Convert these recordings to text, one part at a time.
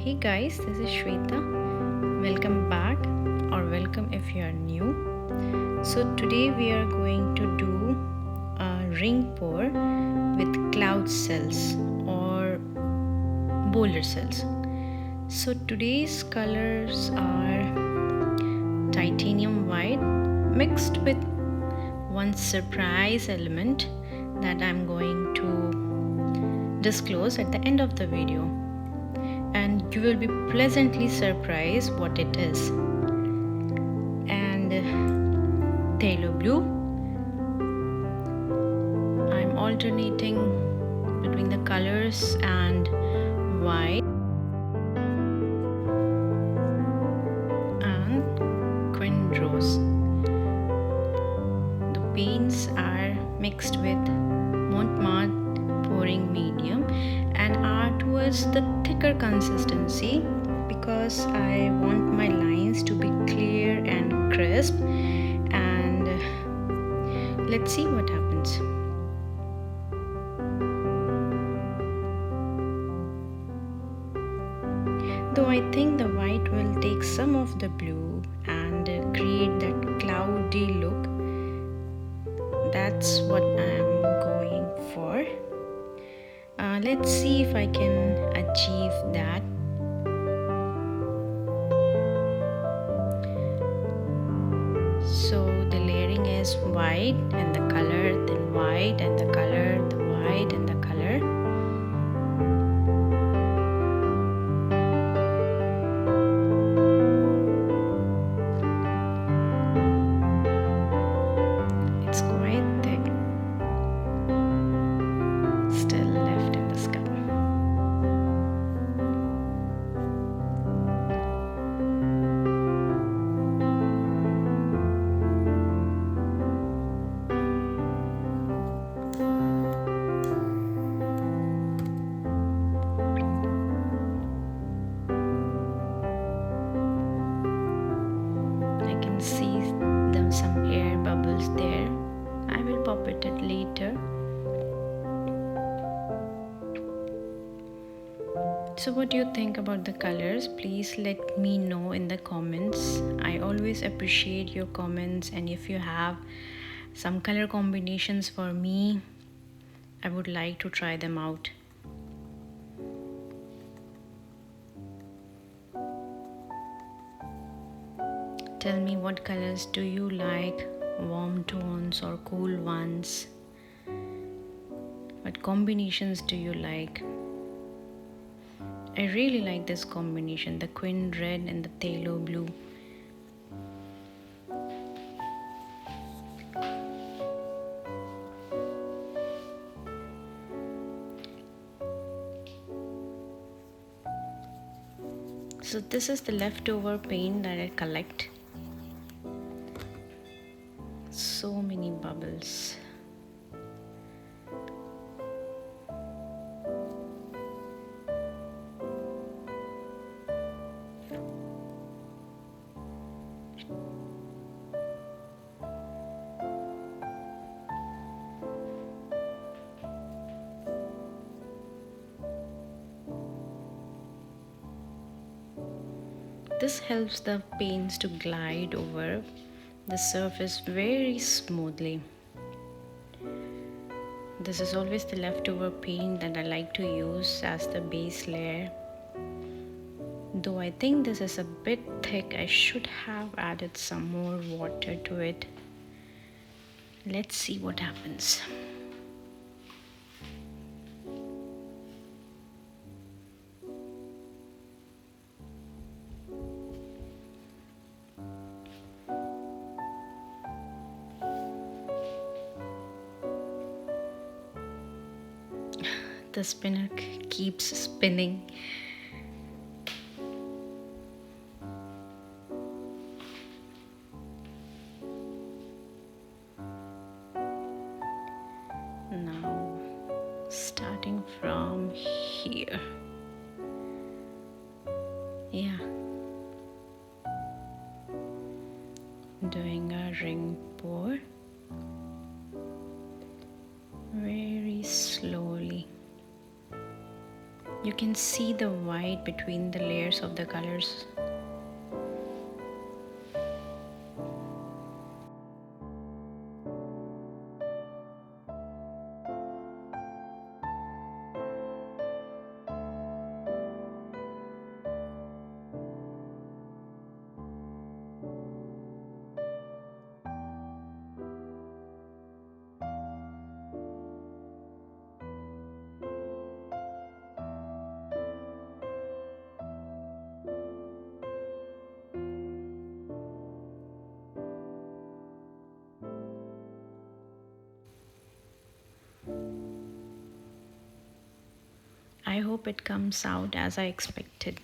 Hey guys, this is Shweta. Welcome back, or welcome if you are new. So, today we are going to do a ring pour with cloud cells or boulder cells. So, today's colors are titanium white mixed with one surprise element that I'm going to disclose at the end of the video, and you will be pleasantly surprised what it is. And phthalo blue, I'm alternating between the colors and white and quin rose. The paints are mixed with Montmartre pouring medium and are towards the thicker consistency because I want my lines to be clear and crisp, and let's see what happens. Though I think the white will take some of the blue and create that cloudy look, that's what I'm going for. Let's see if I can achieve that. So the layering is white and the color, then white and the color, the white and the color. It's quite thick, still left in the scalp. See some air bubbles there. I will pop it later. So what do you think about the colors? Please let me know in the comments. I always appreciate your comments, and if you have some color combinations for me, I would like to try them out. Tell me, what colors do you like? Warm tones or cool ones? What combinations do you like? I really like this combination, the quin red and the phthalo blue. So this is the leftover paint that I collect. So many bubbles. This helps the paints to glide over the surface very smoothly. This is always the leftover paint that I like to use as the base layer. Though I think this is a bit thick, I should have added some more water to it. Let's see what happens. The spinner keeps spinning. Now, starting from here. Yeah. Doing a ring pour very slowly. You can see the white between the layers of the colors. I hope it comes out as I expected.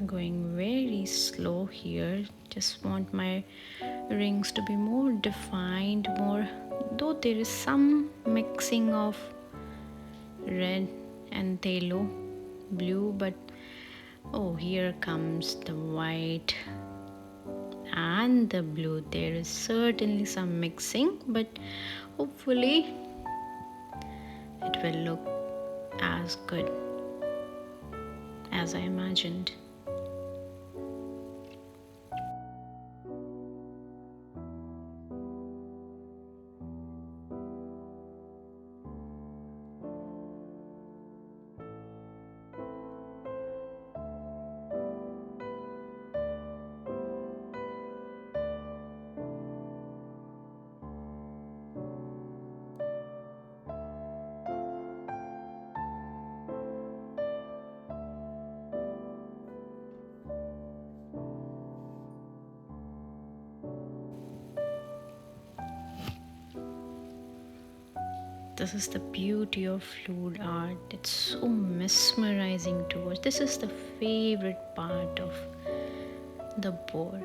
Going very slow here. Just want my rings to be more defined, more, though there is some mixing of red and phthalo blue, but oh, here comes the white and the blue. There is certainly some mixing, but hopefully it will look as good as I imagined. This is the beauty of fluid art. It's so mesmerizing to watch. This is the favorite part of the board.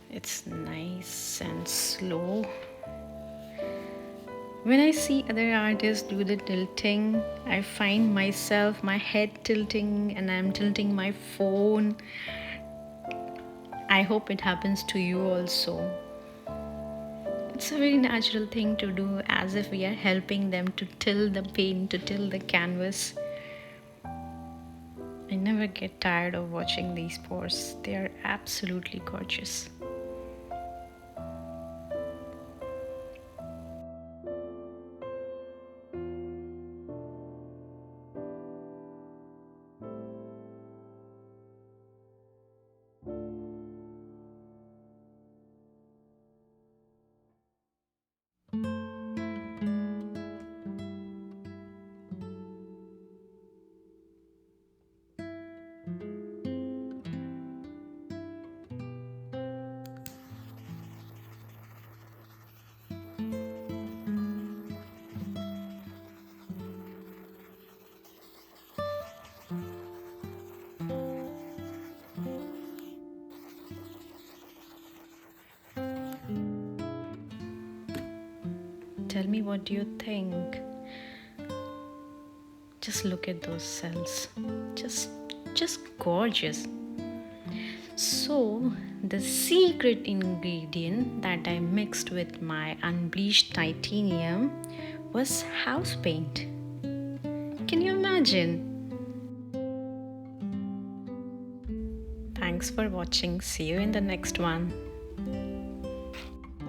It's nice and slow. When I see other artists do the tilting, I find myself, my head tilting, and I'm tilting my phone. I hope it happens to you also. It's a very natural thing to do, as if we are helping them to till the paint, to till the canvas. I never get tired of watching these pours. They are absolutely gorgeous. Tell me, what do you think? Just look at those cells. Just gorgeous. So the secret ingredient that I mixed with my unbleached titanium was house paint. Can you imagine? Thanks for watching. See you in the next one.